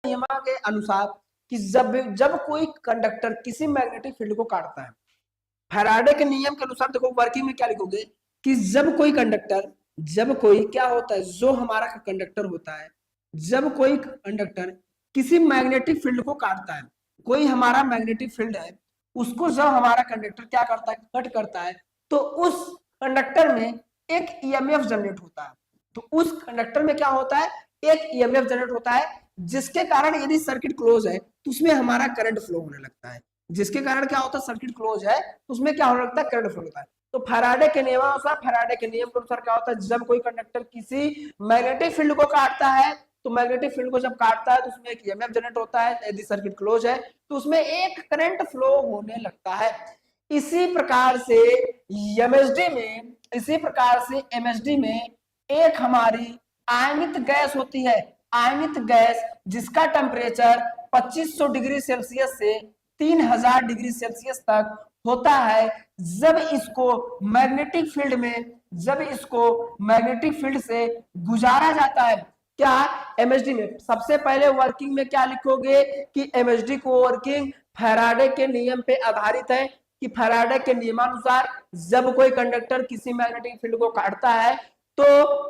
नियम के अनुसार कि जब जब कोई कंडक्टर किसी मैग्नेटिक फील्ड को काटता है, फैराडे के नियम के अनुसार देखो वर्किंग में क्या लिखोगे कि जब कोई क्या होता है, जो हमारा कंडक्टर होता है, जब कोई कंडक्टर किसी मैग्नेटिक फील्ड को काटता है, कोई हमारा मैग्नेटिक फील्ड है, उसको जब हमारा कंडक्टर क्या करता है, कट करता है, तो उस कंडक्टर में एक ईएमएफ जनरेट होता है। तो उस कंडक्टर में क्या होता है, एक ईएमएफ जनरेट होता है, जिसके कारण यदि सर्किट क्लोज है तो उसमें हमारा करंट फ्लो होने लगता है। जिसके कारण क्या होता है, सर्किट क्लोज है तो उसमें क्या होने लगता है, करंट फ्लो होता है। तो फैराडे के नियमानुसार, फैराडे के नियम के अनुसार क्या होता है, जब कोई कंडक्टर किसी मैग्नेटिक फील्ड को काटता है, तो मैग्नेटिक फील्ड को जब काटता है तो उसमें एक ईएमएफ जनरेट होता है, यदि सर्किट क्लोज है तो उसमें एक करंट फ्लो होने लगता है। इसी प्रकार से एमएसडी में एक हमारी आयनित गैस होती है, आयनित गैस जिसका टेम्परेचर 2500 डिग्री सेल्सियस से 3000 डिग्री सेल्सियस तक होता है। जब इसको मैग्नेटिक फील्ड से गुजारा जाता है, क्या एमएसडी में सबसे पहले वर्किंग में क्या लिखोगे कि एमएसडी को वर्किंग फैराडे के नियम पे आधारित है कि फैराडे के नियमानुसार जब कोई कंडक्टर किसी मैग्नेटिक फील्ड को काटता है तो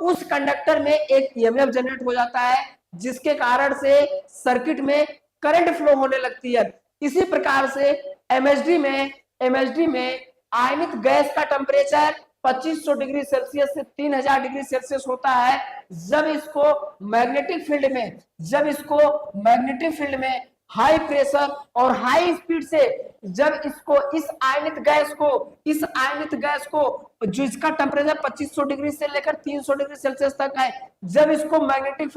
उस कंडक्टर में एक ईएमएफ जनरेट हो जाता है, जिसके कारण से सर्किट में करंट फ्लो होने लगती है। इसी प्रकार से एमएसडी में आयनित गैस का टेम्परेचर 2500 डिग्री सेल्सियस से 3000 डिग्री सेल्सियस होता है। जब इसको मैग्नेटिक फील्ड में हाई प्रेशर और हाई स्पीड से जब इसको इस आयनित गैस को जो इसका टेम्परेचर 2500 डिग्री से लेकर 300 डिग्री सेल्सियस तक है, जब इसको मैग्नेटिक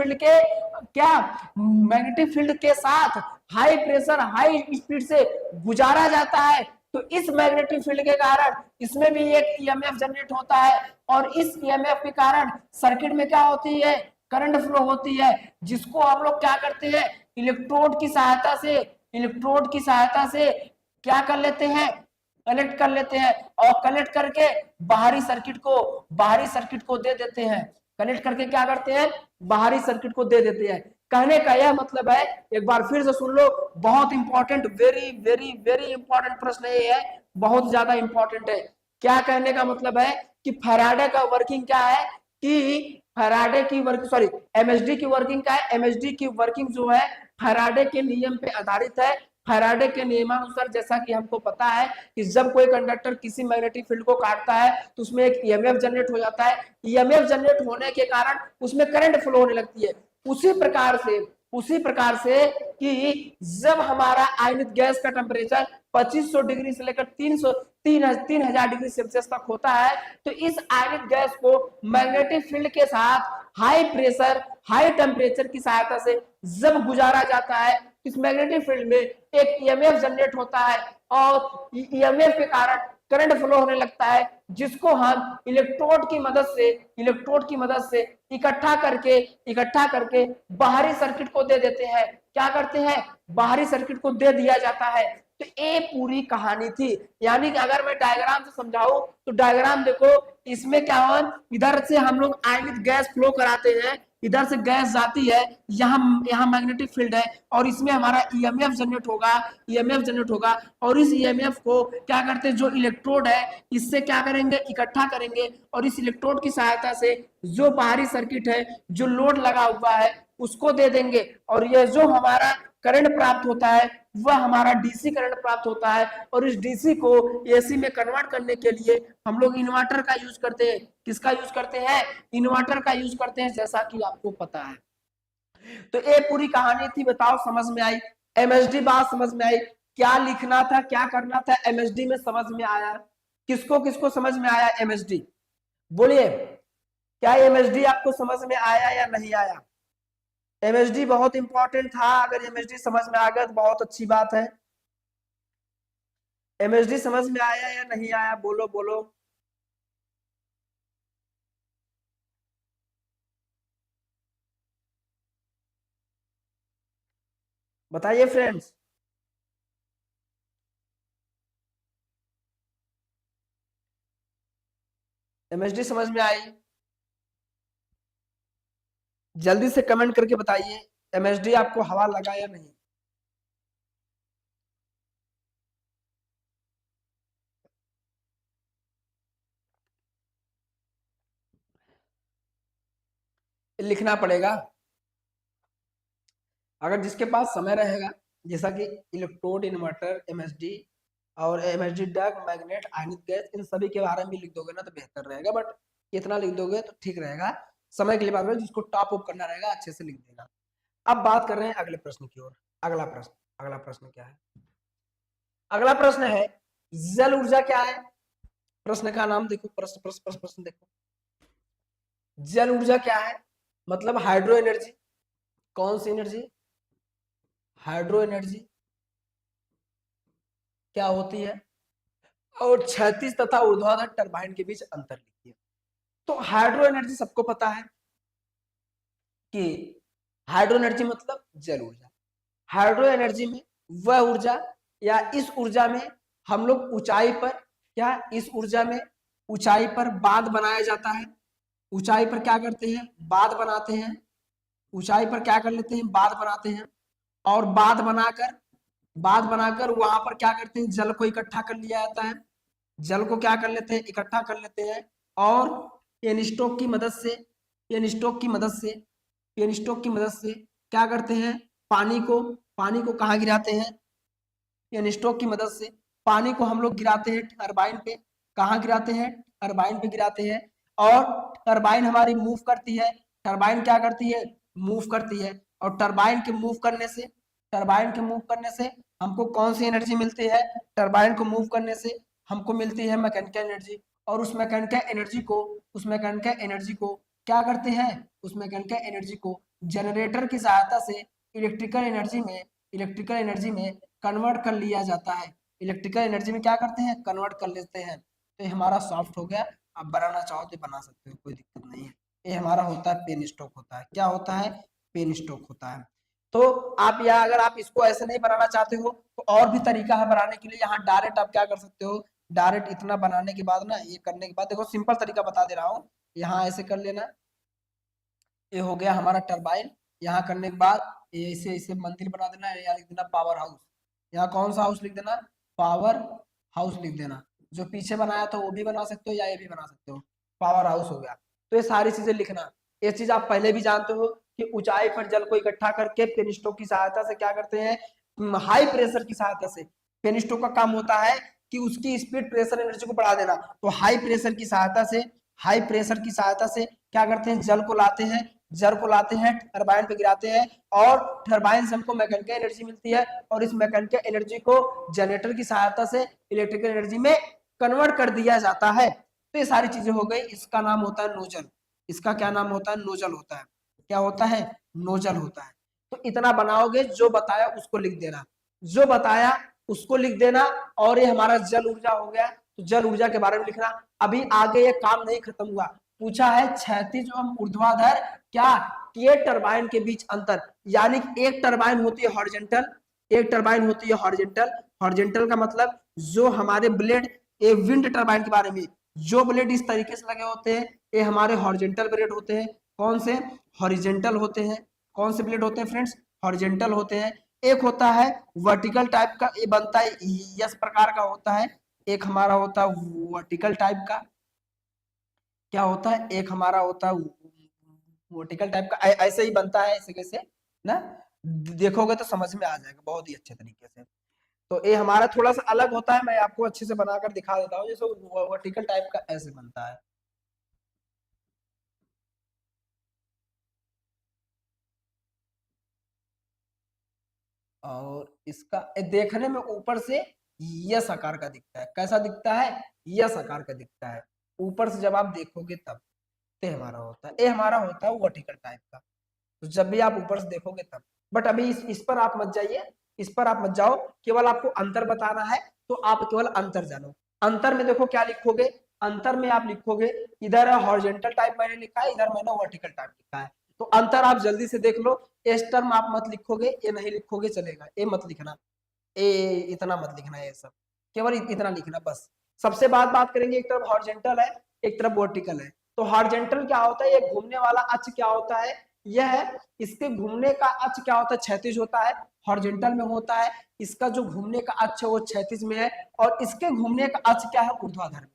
फील्ड के साथ हाई प्रेशर हाई स्पीड से गुजारा जाता है, तो इस मैग्नेटिक फील्ड के कारण इसमें भी एक ईएमएफ जनरेट होता है और इस ईएमएफ के कारण सर्किट में क्या होती है, करंट फ्लो होती है, जिसको हम लोग क्या करते हैं, इलेक्ट्रोड की सहायता से क्या कर लेते हैं, कनेक्ट कर लेते हैं और कनेक्ट करके बाहरी सर्किट को दे देते हैं। कनेक्ट करके क्या करते हैं, बाहरी सर्किट को दे देते हैं। कहने का यह मतलब है, एक बार फिर से सुन लो, बहुत important, very very very important प्रश्न ये है, बहुत ज्यादा इंपॉर्टेंट है। क्या कहने का मतलब है कि फैराडे का वर्किंग क्या है कि एमएसडी की वर्किंग क्या है, एमएसडी की वर्किंग जो है फैराडे के नियम पे आधारित है। फैराडे के नियमानुसार जैसा कि हमको पता है कि जब कोई कंडक्टर किसी मैग्नेटिक फील्ड को काटता है तो उसमें एक ईएमएफ जनरेट हो जाता है, ईएमएफ जनरेट होने के कारण उसमें करंट फ्लो होने लगती है। उसी प्रकार से कि जब हमारा आयनित गैस का टेम्परेचर 2500 डिग्री से लेकर 3000 डिग्री सेल्सियस तक होता है, तो इस आयनित गैस को मैग्नेटिक फील्ड के साथ हाई प्रेशर हाई टेम्परेचर की सहायता से जब गुजारा जाता है, इस मैग्नेटिक फील्ड में एक ईएमएफ जनरेट होता है और ईएमएफ के कारण करंट फ्लो होने लगता है, जिसको हम इलेक्ट्रोड की मदद से इकट्ठा करके बाहरी सर्किट को दे देते हैं। क्या करते हैं, बाहरी सर्किट को दे दिया जाता है। तो ये पूरी कहानी थी। यानी कि अगर मैं डायग्राम से समझाऊं तो डायग्राम देखो, इसमें क्या हो, इधर से हम लोग आयनित गैस फ्लो कराते हैं, इधर से गैस जाती है, यहाँ मैग्नेटिक फील्ड है और इसमें हमारा ईएमएफ जनरेट होगा और इस ईएमएफ को क्या करते हैं, जो इलेक्ट्रोड है इससे क्या करेंगे, इकट्ठा करेंगे और इस इलेक्ट्रोड की सहायता से जो बाहरी सर्किट है, जो लोड लगा हुआ है उसको दे देंगे और यह जो हमारा करंट प्राप्त होता है वह हमारा डीसी करंट प्राप्त होता है और इस डीसी को एसी में कन्वर्ट करने के लिए हम लोग इन्वर्टर का यूज करते हैं। किसका यूज करते हैं, इन्वर्टर का यूज करते हैं, जैसा कि आपको पता है। तो ये पूरी कहानी थी, बताओ समझ में आई, एमएसडी बात समझ में आई, क्या लिखना था क्या करना था एमएसडी में समझ में आया, किसको किसको समझ में आया एमएसडी, बोलिए क्या एमएसडी आपको समझ में आया या नहीं आया। एमएसडी बहुत इंपॉर्टेंट था, अगर एमएसडी समझ में आ गया तो बहुत अच्छी बात है। एमएसडी समझ में आया या नहीं आया, बोलो बोलो। बताइए फ्रेंड्स। एमएसडी समझ में आई, जल्दी से कमेंट करके बताइए MHD आपको हवा लगा या नहीं? लिखना पड़ेगा। अगर जिसके पास समय रहेगा, जैसा कि इलेक्ट्रोड, इन्वर्टर, MHD और MHD डक, मैग्नेट, आयनिक गैस, इन सभी के बारे में भी लिख दोगे ना तो बेहतर रहेगा, बट इतना लिख दोगे तो ठीक रहेगा। समय के लिए बात करें, जिसको टॉप अप करना रहेगा अच्छे से लिख देना। अब बात कर रहे हैं अगले प्रश्न की ओर। अगला प्रश्न क्या है? अगला प्रश्न है जल ऊर्जा क्या है? प्रश्न का नाम देखो, प्रश्न देखो, जल ऊर्जा क्या है? मतलब हाइड्रो एनर्जी। कौन सी एनर्जी? हाइड्रो एनर्जी क्या होती है? और क्षैतिज तथा ऊर्ध्वाधर टरबाइन के बीच अंतर लिखिए। तो हाइड्रो एनर्जी सबको पता है कि हाइड्रो एनर्जी मतलब जल ऊर्जा। हाइड्रो एनर्जी में वह ऊर्जा या इस ऊर्जा में हम लोग ऊंचाई पर, क्या इस ऊर्जा में ऊंचाई पर बांध बनाया जाता है। ऊंचाई पर क्या करते हैं? बांध बनाते हैं। ऊंचाई पर क्या कर लेते हैं? बांध बनाते हैं। और बांध बनाकर वहां पर क्या करते हैं? जल को इकट्ठा कर लिया जाता है। जल को क्या कर लेते हैं? इकट्ठा कर लेते हैं। और पेनस्टोक की मदद से क्या करते हैं? पानी को कहाँ गिराते हैं? पेनस्टोक की मदद से पानी को हम लोग गिराते हैं टरबाइन पे। कहाँ गिराते हैं? टरबाइन पे गिराते हैं। और टरबाइन हमारी मूव करती है। टरबाइन क्या करती है? मूव करती है। और टरबाइन के मूव करने से हमको कौन सी एनर्जी मिलती है? टरबाइन को मूव करने से हमको मिलती है मैकेनिकल एनर्जी। और उस मैकेनिकल एनर्जी को क्या करते हैं? उस मैकेनिकल एनर्जी को जनरेटर की सहायता से इलेक्ट्रिकल एनर्जी में कन्वर्ट कर लिया जाता है। इलेक्ट्रिकल एनर्जी में क्या करते हैं? कन्वर्ट कर लेते हैं। तो ये हमारा सॉफ्ट हो गया। आप बनाना चाहो तो बना सकते हो, कोई दिक्कत नहीं है। ये हमारा होता है पेन स्टॉक होता है। क्या होता है? पेन स्टॉक होता है। तो आप यहाँ अगर आप इसको ऐसे नहीं बनाना चाहते हो तो और भी तरीका है बनाने के लिए। यहाँ डायरेक्ट आप क्या कर सकते हो? डायरेक्ट इतना बनाने के बाद ना, ये करने के बाद देखो सिंपल तरीका बता दे रहा हूँ। यहाँ ऐसे कर लेना, ये हो गया हमारा टरबाइन। यहाँ करने के बाद ये ऐसे ऐसे मंदिर बना देना, यहाँ लिख देना पावर हाउस। यहाँ कौन सा हाउस लिख देना? पावर हाउस लिख देना। जो पीछे बनाया था वो भी बना सकते हो या ये भी बना सकते हो, पावर हाउस हो गया। तो ये सारी चीजें लिखना। ये चीज आप पहले भी जानते हो कि ऊंचाई पर जल को इकट्ठा करके पेनिस्टोक की सहायता से क्या करते हैं? हाई प्रेशर की सहायता से। पेनिस्टोक का काम होता है कि उसकी स्पीड प्रेशर एनर्जी को बढ़ा देना। तो हाई प्रेशर की सहायता से क्या करते हैं? जल को लाते हैं टरबाइन पे गिराते हैं। और टरबाइन से हमको मैकेनिकल एनर्जी मिलती है। और इस मैकेनिकल एनर्जी को जनरेटर की सहायता से इलेक्ट्रिकल एनर्जी में कन्वर्ट कर दिया जाता है। तो ये सारी चीजें हो गई। इसका नाम होता है नोजल। इसका क्या नाम होता है? नोजल होता है। क्या होता है? नोजल होता है। तो इतना बनाओगे, जो बताया उसको लिख देना। और ये हमारा जल ऊर्जा हो गया। तो जल ऊर्जा के बारे में लिखना। अभी आगे ये काम नहीं खत्म हुआ। पूछा है क्षैतिज एवं ऊर्ध्वाधर क्या के टरबाइन के बीच अंतर। यानी एक टरबाइन होती है हॉरिजॉन्टल। हॉरिजॉन्टल का मतलब जो हमारे ब्लेड, ये विंड टरबाइन के बारे में, जो ब्लेड इस तरीके से लगे होते हैं ये हमारे हॉरिजॉन्टल ब्लेड होते हैं। कौन से? हॉरिजॉन्टल होते हैं। कौन से ब्लेड होते हैं फ्रेंड्स? हॉरिजॉन्टल होते हैं। एक होता है वर्टिकल टाइप का, ये बनता है इस प्रकार का होता है। एक हमारा होता है वर्टिकल टाइप का। क्या होता है? एक हमारा होता है वर्टिकल टाइप का, ऐसे ही बनता है, ऐसे कैसे ना, देखोगे तो समझ में आ जाएगा बहुत ही अच्छे तरीके से। तो ये हमारा थोड़ा सा अलग होता है। मैं आपको अच्छे से बनाकर दिखा देता हूँ। जैसे वर्टिकल टाइप का ऐसे बनता है। और इसका देखने में ऊपर से यस आकार का दिखता है। कैसा दिखता है? यस आकार का दिखता है। ऊपर से जब आप देखोगे तब। ये हमारा होता है, ये हमारा होता है वर्टिकल टाइप का। तो जब भी आप ऊपर से देखोगे तब। बट अभी इस पर आप मत जाइए, इस पर आप मत जाओ। केवल आपको अंतर बताना है तो आप केवल अंतर जानो। अंतर में देखो क्या लिखोगे? अंतर में आप लिखोगे, इधर हॉरिजॉन्टल टाइप मैंने लिखा है, इधर मैंने वर्टिकल टाइप लिखा है। तो अंतर आप जल्दी से देख लो। इस टर्म आप मत लिखोगे, ये नहीं लिखोगे चलेगा, ये मत लिखना, ये इतना मत लिखना, ये सब केवल इतना लिखना बस। सबसे बात करेंगे, एक तरफ हॉरिजॉन्टल है, एक तरफ वर्टिकल है। तो हॉरिजॉन्टल क्या होता है? ये घूमने वाला अक्ष क्या होता है? यह है, इसके घूमने का अक्ष क्या होता है, क्षैतिज होता है, हॉरिजॉन्टल में होता है। इसका जो घूमने का अक्ष है वो क्षैतिज में है, और इसके घूमने का अक्ष क्या है, ऊर्ध्वाधर में है।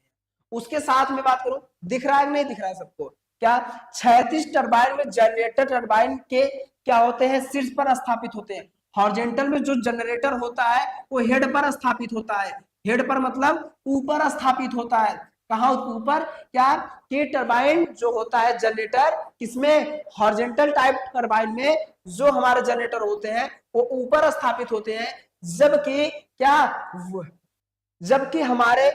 उसके साथ में बात करूं, दिख रहा है नहीं दिख रहा है सबको, क्या क्षैतिज टरबाइन में जनरेटर टरबाइन के क्या होते हैं, शीर्ष पर स्थापित होते हैं। हॉरिजॉन्टल में जो जनरेटर होता है वो हेड पर स्थापित होता है। हेड पर मतलब ऊपर स्थापित होता है। कहां ऊपर, क्या के टरबाइन जो होता है जनरेटर, किसमें, हॉरिजॉन्टल टाइप टरबाइन में जो हमारे जनरेटर होते हैं वो ऊपर स्थापित होते हैं। जबकि क्या, जबकि हमारे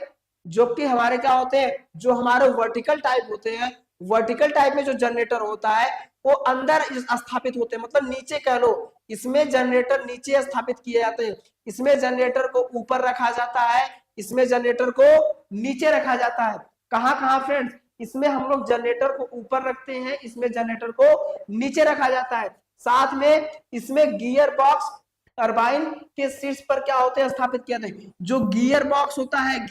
क्या होते हैं, जो हमारे वर्टिकल टाइप होते हैं, वर्टिकल टाइप में जो जनरेटर होता है वो अंदर स्थापित होते हैं, मतलब नीचे कह लो। इसमें जनरेटर नीचे स्थापित किए जाते हैं, इसमें जनरेटर को ऊपर रखा जाता है, इसमें जनरेटर को नीचे रखा जाता है। कहां कहां फ्रेंड्स, इसमें हम लोग जनरेटर को ऊपर रखते हैं, इसमें जनरेटर को नीचे रखा जाता है। साथ में इसमें गियर बॉक्स टरबाइन के शीर्ष पर क्या होते हैं, स्थापित किया जाता है। जो गियर बॉक्स होता है,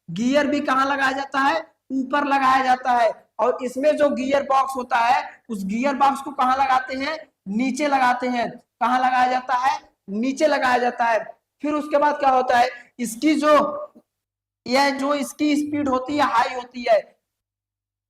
गियर भी कहां लगाया जाता है, ऊपर लगाया जाता है। और इसमें जो गियर बॉक्स होता है उस गियर बॉक्स को कहां लगाते हैं, नीचे लगाते हैं। कहां लगाया जाता है, नीचे लगाया जाता है। फिर उसके बाद क्या होता है, इसकी जो इसकी स्पीड होती है हाई होती है,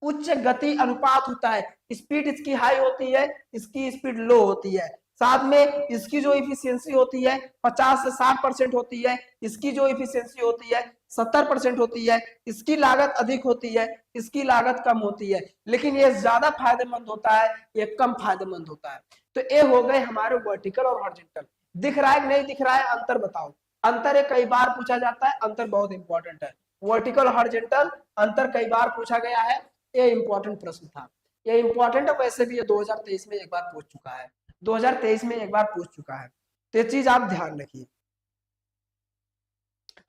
उच्च गति अनुपात होता है। स्पीड इसकी हाई होती है, इसकी स्पीड लो होती है। साथ में इसकी जो इफिशियंसी होती है 50 से 60% होती है, इसकी जो इफिशियंसी होती है 70% होती है। इसकी लागत अधिक होती है, इसकी लागत कम होती है। लेकिन ये ज्यादा फायदेमंद होता है, ये कम फायदेमंद होता है। तो ये हो गए हमारे वर्टिकल और हॉरिजॉन्टल। दिख रहा है नहीं दिख रहा है, अंतर बताओ। अंतर ये कई बार पूछा जाता है, अंतर बहुत इंपॉर्टेंट है। वर्टिकल हॉरिजॉन्टल अंतर कई बार पूछा गया है, ये इंपॉर्टेंट प्रश्न था। ये इंपॉर्टेंट है, वैसे भी ये 2023 में एक बार पूछ चुका है, 2023 में एक बार पूछ चुका है। तो ये चीज आप ध्यान रखिए।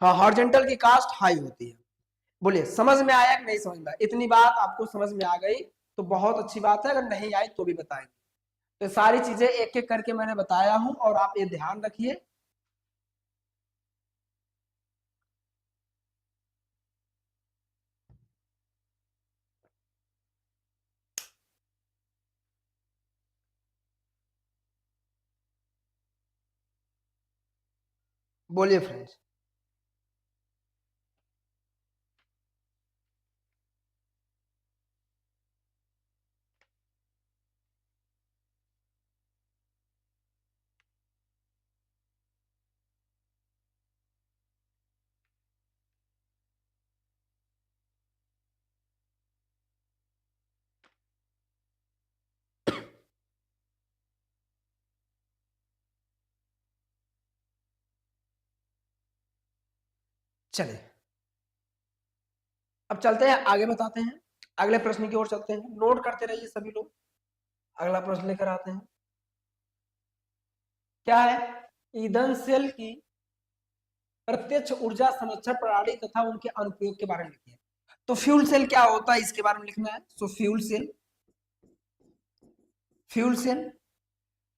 हाँ, हॉरिजॉन्टल की कास्ट हाई होती है। बोलिए समझ में आया कि नहीं समझ में आया? इतनी बात आपको समझ में आ गई तो बहुत अच्छी बात है, अगर नहीं आई तो भी बताएंगे। तो सारी चीजें एक एक करके मैंने बताया हूं, और आप ये ध्यान रखिए। बोलिए फ्रेंड्स। चलिए अब चलते हैं आगे, बताते हैं अगले प्रश्न की ओर चलते हैं। नोट करते रहिए सभी लोग। अगला प्रश्न लेकर आते हैं। क्या है, ईंधन सेल की प्रत्यक्ष ऊर्जा संरक्षण प्रणाली तथा उनके अनुप्रयोग के बारे में लिखिए। तो फ्यूल सेल क्या होता है इसके बारे में लिखना है। सो फ्यूल सेल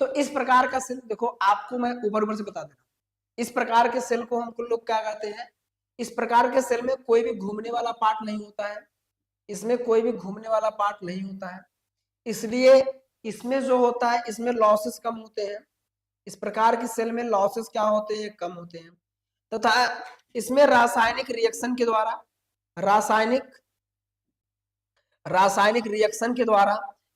तो इस प्रकार का सेल, देखो आपको मैं ऊपर ऊपर से बता देना, इस प्रकार के सेल को हम लोग क्या कहते हैं, इस प्रकार के सेल में कोई भी घूमने वाला पार्ट नहीं होता है, इसमें कोई भी घूमने वाला पार्ट नहीं होता है, इसलिए इसमें जो होता है इसमें लॉसेस कम होते हैं। इस प्रकार की सेल में लॉसेस क्या होते हैं, कम होते हैं। तथा इसमें रासायनिक रिएक्शन के द्वारा रासायनिक रिएक्शन के द्वारा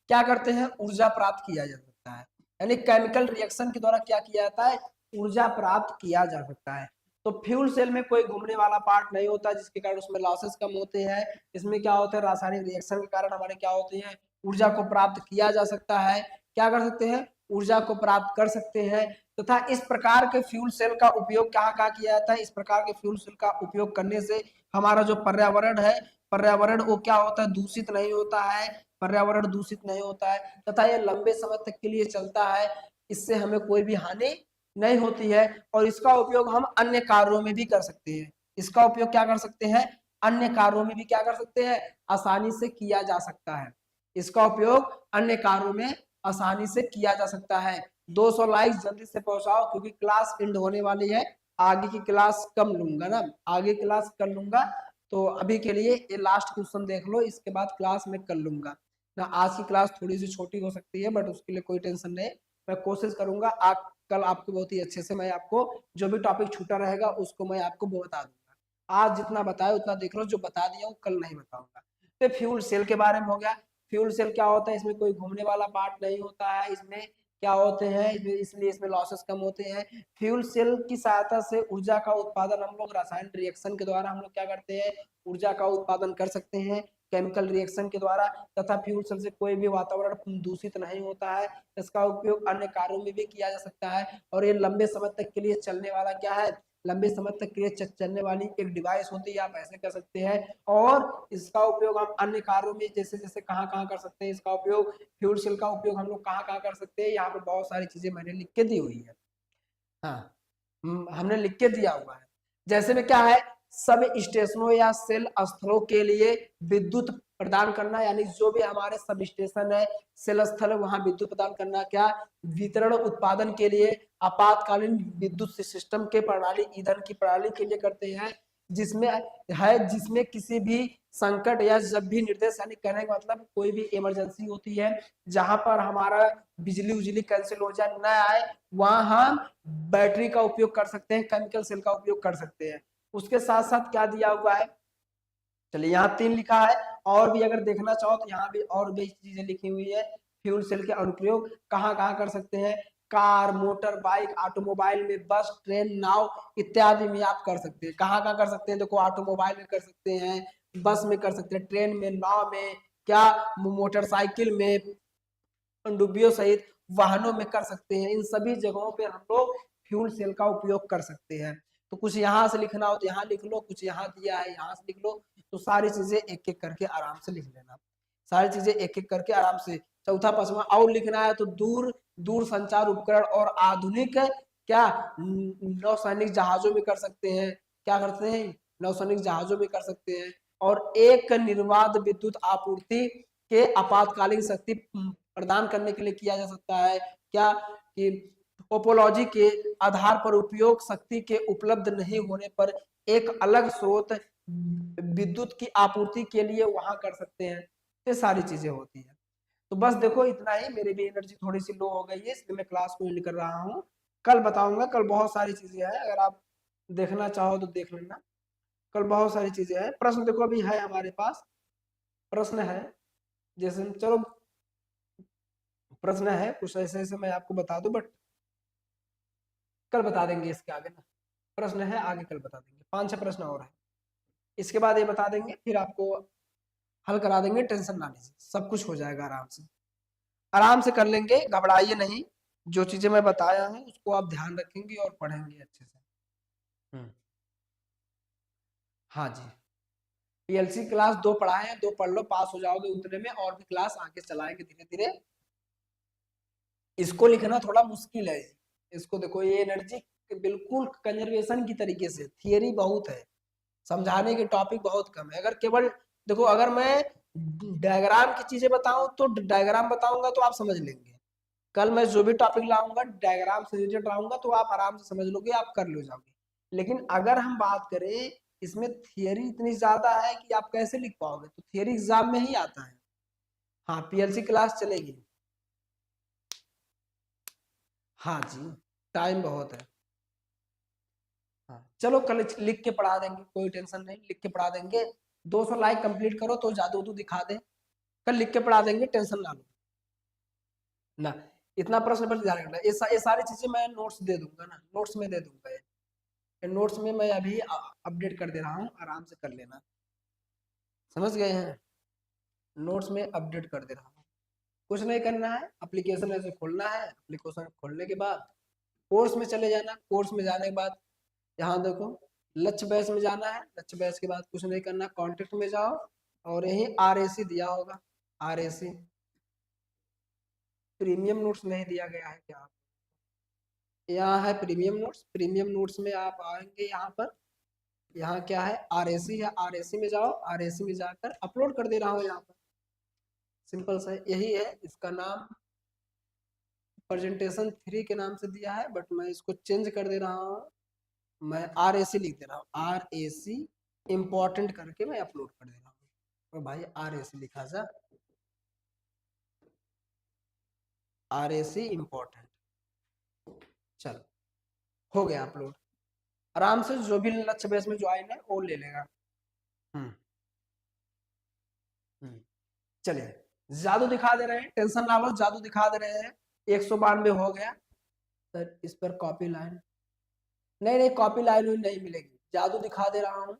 क्या करते हैं, ऊर्जा प्राप्त किया जा सकता है। यानी केमिकल रिएक्शन के द्वारा क्या किया जाता है, ऊर्जा प्राप्त किया जा सकता है। तो फ्यूल सेल में कोई घूमने वाला पार्ट नहीं होता, जिसके कारण उसमें लॉसेस कम होते हैं। इसमें क्या होता है, रासायनिक रिएक्शन के कारण हमारे क्या होते हैं, ऊर्जा को प्राप्त किया जा सकता है। क्या कर सकते हैं, ऊर्जा को प्राप्त कर सकते हैं। तथा इस प्रकार के फ्यूल सेल का उपयोग कहाँ कहाँ किया जाता है, इस प्रकार के फ्यूल सेल का उपयोग करने से हमारा जो पर्यावरण है, पर्यावरण वो क्या होता है, दूषित नहीं होता है, पर्यावरण दूषित नहीं होता है। तथा ये लंबे समय तक के लिए चलता है, इससे हमें कोई भी हानि नहीं होती है। और इसका उपयोग हम अन्य कार्यों में भी कर सकते हैं। इसका उपयोग क्या कर सकते हैं, अन्य कार्यों में भी क्या कर सकते हैं, आसानी से किया जा सकता है। इसका उपयोग अन्य कार्यों में आसानी से किया जा सकता है। 200 लाइक्स जल्दी से पहुंचाओ, क्योंकि क्लास एंड होने वाली है। आगे की क्लास कम लूंगा ना, आगे क्लास कर लूंगा। तो अभी के लिए ये लास्ट क्वेश्चन देख लो, इसके बाद क्लास में कर लूंगा ना। आज की क्लास थोड़ी सी छोटी हो सकती है, बट उसके लिए कोई टेंशन नहीं, मैं कोशिश करूंगा कल आपको बहुत ही अच्छे से मैं आपको जो भी टॉपिक छूटा रहेगा उसको मैं आपको बता दूंगा। आज जितना बताया उतना देख लो, जो बता दिया हूँ कल नहीं बताऊंगा। तो फ्यूल सेल के बारे में हो गया। फ्यूल सेल क्या होता है, इसमें कोई घूमने वाला पार्ट नहीं होता है, इसमें क्या होते हैं, इसलिए इसमें लॉसेस कम होते हैं। फ्यूल सेल की सहायता से ऊर्जा का उत्पादन हम लोग रासायनिक रिएक्शन के द्वारा हम लोग क्या करते हैं, ऊर्जा का उत्पादन कर सकते हैं केमिकल रिएक्शन के द्वारा। तथा फ्यूल सेल से कोई भी वातावरण दूषित नहीं होता है। इसका उपयोग अन्य कार्यों में भी किया जा सकता है, और ये लंबे समय तक के लिए चलने वाला क्या है, लंबे समय तक के लिए चलने वाली एक डिवाइस होती है, आप ऐसे कर सकते हैं। और इसका उपयोग हम अन्य कार्यों में जैसे जैसे कहाँ कर सकते हैं, इसका उपयोग फ्यूल सेल का उपयोग हम लोग कहाँ कर सकते हैं, यहाँ पे बहुत सारी चीजें मैंने लिख के दी हुई है। हाँ, हमने लिख के दिया हुआ है। जैसे में क्या है, सब स्टेशनों या सेल स्थलों के लिए विद्युत प्रदान करना, यानी जो भी हमारे सब स्टेशन है, सेल स्थल है, वहां विद्युत प्रदान करना। क्या, वितरण उत्पादन के लिए आपातकालीन विद्युत सिस्टम के प्रणाली, ईंधन की प्रणाली के लिए करते हैं, जिसमें किसी भी संकट या जब भी निर्देश, यानी कहने का मतलब कोई भी इमरजेंसी होती है, जहां पर हमारा बिजली उजली कैंसिल हो जाए, न आए, वहां हम बैटरी का उपयोग कर सकते हैं, केमिकल सेल का उपयोग कर सकते हैं। उसके साथ साथ क्या दिया हुआ है, चलिए यहाँ 3 लिखा है, और भी अगर देखना चाहो तो यहाँ भी और भी चीजें लिखी हुई है। फ्यूल सेल के अनुप्रयोग कहाँ कर सकते हैं, कार, मोटर बाइक, ऑटोमोबाइल में, बस, ट्रेन, नाव इत्यादि में आप कर सकते हैं। कहाँ कर सकते हैं, देखो ऑटोमोबाइल में कर सकते हैं, बस में कर सकते हैं, ट्रेन में, नाव में, क्या मोटरसाइकिल में, पनडुब्बियों सहित वाहनों में कर सकते हैं। इन सभी जगहों पे हम लोग फ्यूल सेल का उपयोग कर सकते हैं। तो कुछ यहाँ से लिखना हो तो यहाँ लिख लो, कुछ यहाँ दिया है यहाँ से लिख लो। तो सारी चीजें एक एक करके आराम से लिख लेना, सारी चीजें एक एक करके आराम से। चौथा पांचवा और लिखना है तो दूर संचार उपकरण और आधुनिक क्या नौसैनिक जहाजों में कर सकते हैं, क्या करते हैं, नौसैनिक जहाजों में कर सकते हैं। और एक निर्बाध विद्युत आपूर्ति के आपातकालीन शक्ति प्रदान करने के लिए किया जा सकता है। क्या कि टोपोलॉजी के आधार पर उपयोग शक्ति के उपलब्ध नहीं होने पर एक अलग स्रोत विद्युत की आपूर्ति के लिए वहां कर सकते हैं। ये सारी चीजें होती है। तो बस देखो इतना ही, मेरी भी एनर्जी थोड़ी सी लो हो गई है, इसलिए मैं क्लास को एंड कर रहा हूँ। कल बताऊंगा, कल बहुत सारी चीजें हैं, अगर आप देखना चाहो तो देख लेना। कल बहुत सारी चीजें हैं। प्रश्न देखो अभी है हमारे पास, प्रश्न है, जैसे चलो प्रश्न है कुछ ऐसे ऐसे मैं आपको बता दूं, बट कल बता देंगे इसके आगे ना। प्रश्न है आगे कल बता देंगे, 5-6 प्रश्न और है, इसके बाद ये बता देंगे, फिर आपको हल करा देंगे। टेंशन ना लीजिए, सब कुछ हो जाएगा आराम से, आराम से कर लेंगे, घबराइए नहीं। जो चीजें मैं बताया हूँ उसको आप ध्यान रखेंगे और पढ़ेंगे अच्छे से। हाँ जी, पीएलसी क्लास 2 पढ़ाए हैं, 2 पढ़ लो, पास हो जाओगे उतने में, और भी क्लास आगे चलाएंगे धीरे धीरे। इसको लिखना थोड़ा मुश्किल है, इसको देखो, ये एनर्जी बिल्कुल कंजर्वेशन की तरीके से, थियरी बहुत है, समझाने के टॉपिक बहुत कम है। अगर केवल देखो, अगर मैं डायग्राम की चीजें बताऊं तो डायग्राम बताऊंगा तो आप समझ लेंगे। कल मैं जो भी टॉपिक लाऊंगा डायग्राम से रिलेटेड लाऊंगा तो आप आराम से समझ लोगे, आप कर लो जाओगे। लेकिन अगर हम बात करें, इसमें थियरी इतनी ज्यादा है कि आप कैसे लिख पाओगे, तो थियरी एग्जाम में ही आता है। हाँ, पीएलसी क्लास चलेगी। हाँ जी, टाइम बहुत है। हाँ चलो, कल लिख के पढ़ा देंगे, कोई टेंशन नहीं, लिख के पढ़ा देंगे। 200 लाइक कंप्लीट करो तो जादू दिखा दे, कल लिख के पढ़ा देंगे, टेंशन ना लो ना। इतना प्रश्न पर ध्यान रखना, ये सारी चीजें मैं नोट्स दे दूंगा ना, नोट्स में दे दूंगा। ये नोट्स में मैं अभी अपडेट कर दे रहा हूँ, आराम से कर लेना, समझ गए हैं। नोट्स में अपडेट कर दे रहा हूँ, कुछ नहीं करना है, एप्लीकेशन ऐसे खोलना है, एप्लीकेशन खोलने के बाद कोर्स में चले जाना, कोर्स में जाने के बाद यहाँ देखो लक्ष्य बैच में जाना है, लक्ष्य बैच के बाद कुछ नहीं करना, कॉन्टेक्ट में जाओ और यही RAC दिया होगा, RAC प्रीमियम नोट्स नहीं दिया गया है क्या, यहाँ है प्रीमियम नोट्स, प्रीमियम नोट्स में आप आएंगे, यहाँ पर यहाँ क्या है, RAC है, RAC में जाओ, RAC में जाकर अपलोड कर दे रहा हूँ यहाँ पर, सिंपल सा यही है। इसका नाम प्रेजेंटेशन 3 के नाम से दिया है, बट मैं इसको चेंज कर दे रहा हूँ, मैं RAC लिख दे रहा हूँ, RAC इम्पोर्टेंट करके मैं अपलोड कर दे रहा हूँ। और भाई RAC लिखा जा, RAC इंपॉर्टेंट। चलो हो गया अपलोड। आराम से जो भी लक्ष्य बेस में ज्वाइन है वो ले लेगा। चलिए जादू दिखा दे रहे हैं, टेंशन ना लो, जादू दिखा दे रहे हैं। 192 हो गया सर, इस पर कॉपी लाइन नहीं कॉपी लाइन नहीं मिलेगी, जादू दिखा दे रहा हूँ।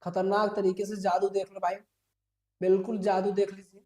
खतरनाक तरीके से जादू देख लो भाई, बिल्कुल जादू देख लीजिए।